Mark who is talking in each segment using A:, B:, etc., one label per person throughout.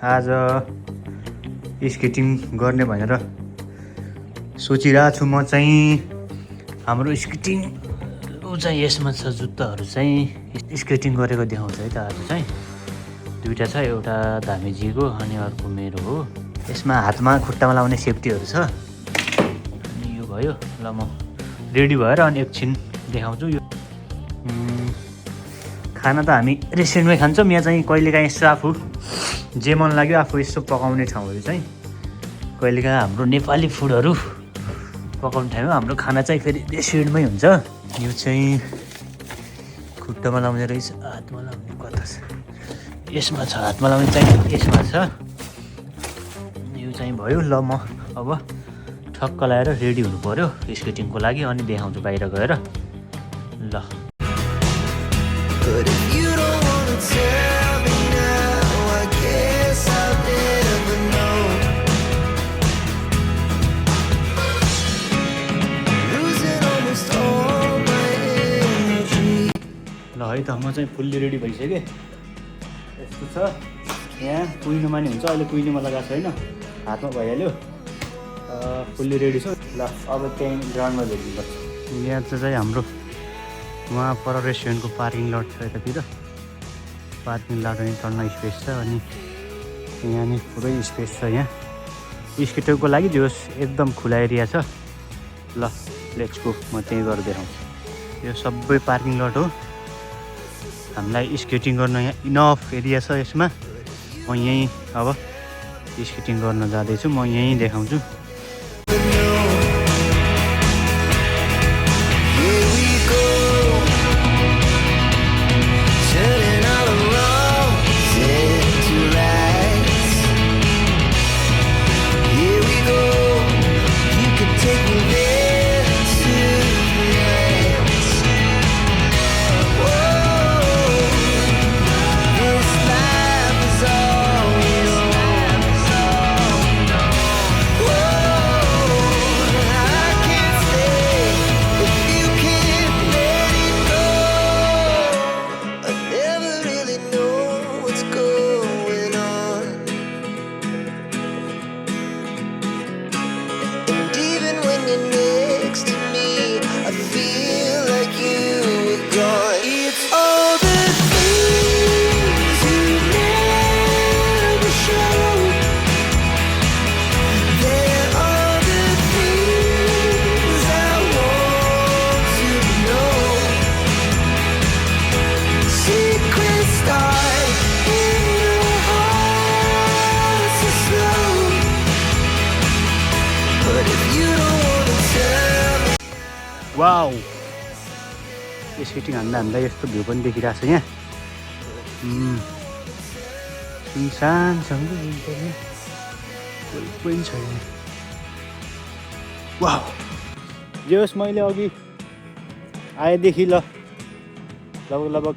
A: आज स्केटिङ गर्ने भनेर सोचिरहेको छु। म चाहिँ हाम्रो स्केटिङ चाहिँ यसमा छ, जुत्ताहरू चाहिँ स्केटिङ गरेको देखाउँछ है त। आज चाहिँ दुईवटा छ, एउटा धामेजीको अनि अर्को मेरो हो। यसमा हातमा खुट्टामा लाउने सेफ्टीहरू छ। अनि यो भयो। ल म रेडी भएर अनि एकछिन देखाउँछु। यो खाना त हामी रेस्टुरेन्टमै खान्छौँ। यहाँ चाहिँ कहिलेकाहीँ यसो आफू जे मन लाग्यो आफू यसो पकाउने ठाउँहरू चाहिँ कहिलेकाहीँ हाम्रो नेपाली फुडहरू पकाउने ठाउँमा हाम्रो खाना चाहिँ फेरि रेस्टुरेन्टमै हुन्छ। यो चाहिँ खुट्टामा लाउने रहेछ, हातमा लाउने कता छ? यसमा छ, हातमा लाउने चाहिँ यसमा छ। यो चाहिँ भयो। ल म अब ठक्क लगाएर रेडी हुनु पऱ्यो स्केटिङको लागि, अनि देखाउँछु बाहिर गएर। ल
B: But if you don't wanna tell me now, I guess I'll never know. Losing almost all my energy.
A: ल है त, म चाहिँ फुल्ली रेडी भइसकेँ। यस्तो छ, यहाँ कुहिनु माने हुन्छ। अहिले कुहिनुमा लगाएको छैन, हातमा भइहाल्यो। फुल्ली रेडी छु। ल अब त्यहीँ ग्राउन्डमा भेट्नुपर्छ। यहाँ चाहिँ हाम्रो वहाँ पर रेस्टुरेन्टको पार्किङ लट छ। यतातिर पार्किङ लट अनि टर्न स्पेस छ, अनि यहाँ नि पुरै स्पेस छ। यहाँ स्केटरको लागि जो एकदम खुला एरिया छ। ल लेट्स गो, म त्यहीँ गएर देखाउँछु। यो सबै पार्किङ लट हो। हामीलाई स्केटिङ गर्न यहाँ इनफ एरिया छ यसमा। म यहीँ अब स्केटिङ गर्न जाँदैछु। म यहीँ देखाउँछु। वाउ, स्केटिङ हान्दा यस्तो भ्यू पनि देखिरहेको छ। यहाँ सुनसान छ, कोही पनि छैन। वाउ, जे होस् मैले अघि आएदेखि लगभग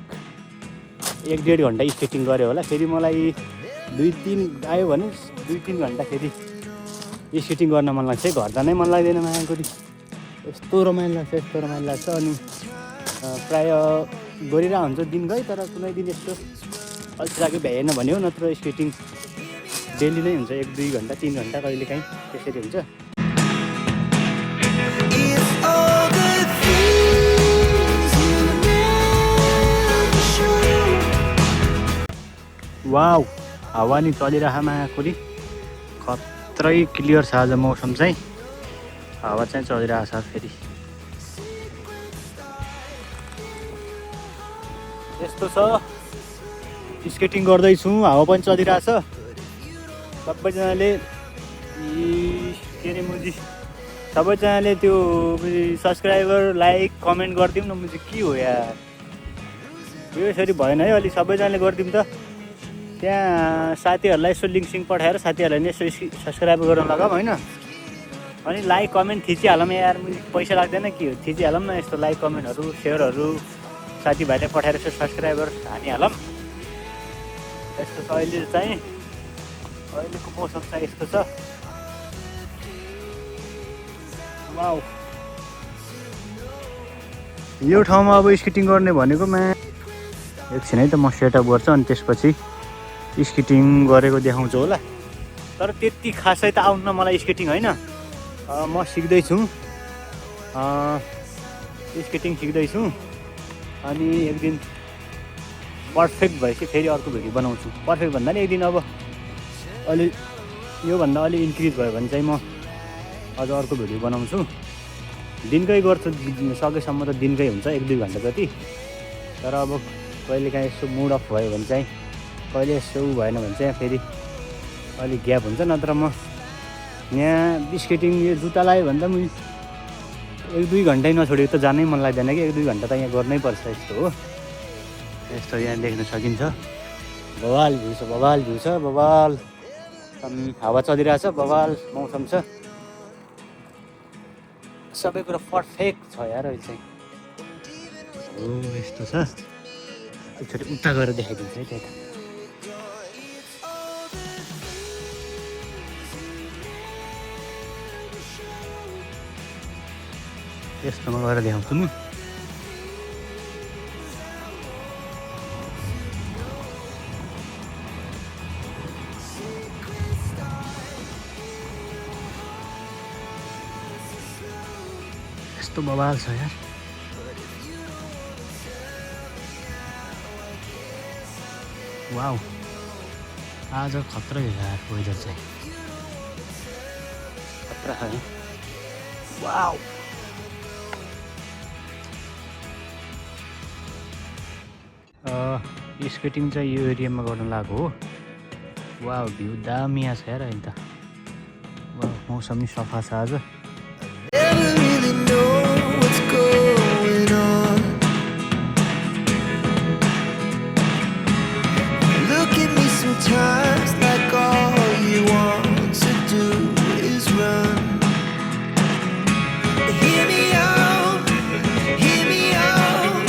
A: 1-1.5 घन्टा स्केटिङ गरेँ होला। फेरि मलाई 2-3 आयो भने 2-3 घन्टा फेरि स्केटिङ गर्न मन लाग्छ। घर जानै मन लाग्दैन मायाकोरी। यस्तो रमाइलो लाग्छ, यस्तो रमाइलो लाग्छ। अनि प्रायः गरिरहेको हुन्छ दिनकै, तर कुनै दिन यस्तो अल्छी लाग्यो भ्याएन भने हो। नत्र स्केटिङ डेली नै हुन्छ, 1-2 घन्टा 3 घन्टा कहिलेकाहीँ त्यसरी हुन्छ। वाउ, हावा नि चलिरहेको मायाकोरी। खत्रै क्लियर छ आज मौसम चाहिँ। हावा चाहिँ चलिरहेको छ। फेरि यस्तो छ, स्केटिङ गर्दैछु, हावा पनि चलिरहेको छ। सबैजनाले के अरे मुजी, सबैजनाले त्यो सब्सक्राइबर लाइक कमेन्ट गरिदिउँ न। मुजी के हो यार, यो यसरी भएन है। अलि सबैजनाले गरिदिउँ त। त्यहाँ साथीहरूलाई यसो लिङ्क पठाएर साथीहरूलाई नि यसो सब्सक्राइब गर्न लगाऊँ होइन। अनि लाइक कमेन्ट थिचिहालौँ यार, पैसा लाग्दैन के हो, थिचिहालौँ न। यस्तो लाइक कमेन्टहरू सेयरहरू साथीभाइले पठाएर यसो सब्सक्राइबर हानिहालौँ। यस्तो छ अहिले चाहिँ, अहिलेको मौसम चाहिँ यस्तो छ। वाउ, यो ठाउँमा अब स्केटिङ गर्ने भनेकोमा एकछिन है त म सेटअप गर्छु अनि त्यसपछि स्केटिङ गरेको देखाउँछु होला, तर त्यति खासै त आउन मलाई स्केटिङ होइन। म सिक्दैछु, स्केटिङ सिक्दैछु। अनि एक दिन पर्फेक्ट भएपछि फेरि अर्को भिडियो बनाउँछु। पर्फेक्ट भन्दा नि एक दिन अब अलि योभन्दा अलि इन्क्रिज भयो भने चाहिँ म अझ अर्को भिडियो बनाउँछु। दिनकै गर्छु, सकेसम्म त दिनकै हुन्छ 1-2 घन्टा जति। तर अब कहिलेकाहीँ यसो मुड अफ भयो भने चाहिँ, कहिले यसो भएन भने चाहिँ फेरि अलिक ग्याप हुन्छ। नत्र म यहाँ स्केटिङ यो जुत्ता लगायो भने त म 1-2 घन्टै नछोडेको त जानै मन लाग्दैन कि 1-2 घन्टा त यहाँ गर्नै पर्छ। यस्तो हो, यस्तो यहाँ देख्न सकिन्छ। बवाल भ्यू छ, बवाल भ्यू छ, बवाल हावा चलिरहेछ, बवाल मौसम छ, सबै कुरा पर्फेक्ट छ यार अहिले चाहिँ। हो यस्तो छ, एकचोटि उता गएर देखाइदिन्छ है त्यता। यस्तोमा गएर देखाउँछु नि। यस्तो बवाल छ यार। वाउ, आज खतरा यार वेदर चाहिँ, खतरा है। वाउ, स्केटिङ चाहिँ यो एरियामा गर्न लागेको हो। वाउ, भ्यू दामी छ यार अहिले त। वाउ, मौसम नि सफा छ आज।
B: Never really know what's going on. Look at me sometimes like all you want to do is run. Hear me out, hear me out.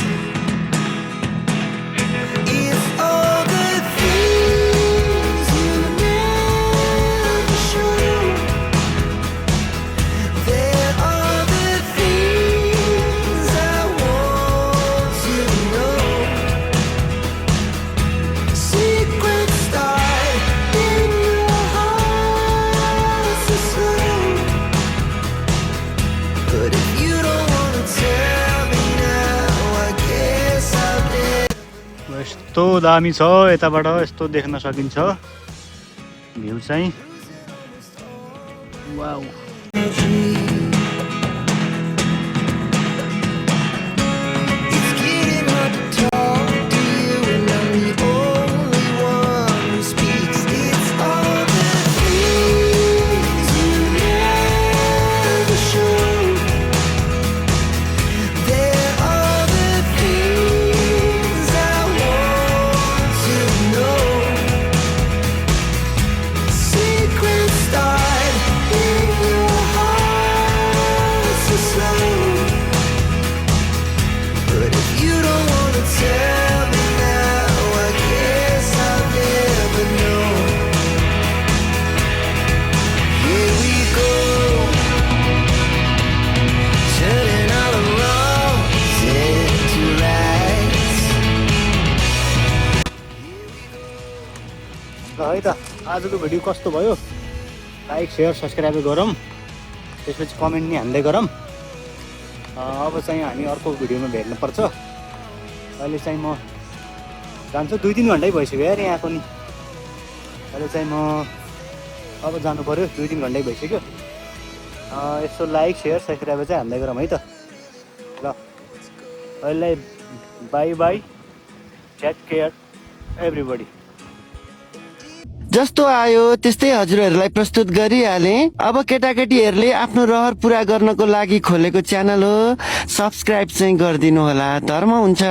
B: It's all the things you never show. There are the things I want to know. Secrets start in your heart so slow. But if you don't wanna tell me now, I guess I'll let
A: यस्तो दामी छ, यताबाट यस्तो देख्न सकिन्छ view चाहिँ। Wow,
B: It's getting hard to talk to you, and I'm the only one who speaks. It's all the things you never show. There are the things I want to know. Secrets start in your heart so slow. But if you don't wanna tell me now, I guess I'll never know. Here we go, turning all the wrongs into rights.
A: ल है त आजको video कस्तो भयो, like share subscribe गरौँ, त्यसपछि comment नि हान्दै गरौँ। अब चाहिँ हामी अर्को भिडियोमा भेट्नुपर्छ। अहिले चाहिँ म जान्छु, 2-3 घन्टै भइसक्यो यार यहाँ पनि। अहिले चाहिँ म अब जानु पऱ्यो, 2-3 घन्टै भइसक्यो। यसो लाइक सेयर सब्सक्राइब चाहिँ हान्दै गरौँ है त। ल अहिले bye bye, take care everybody.
C: जस्तो आयो त्यस्तै हजुरहरूलाई प्रस्तुत गरिहाले। अब केटाकेटीहरूले आफ्नो रहर पुरा गर्नको लागि खोलेको च्यानल हो, सब्सक्राइब चाहिँ गरिदिनु होला, धर्म हुन्छ।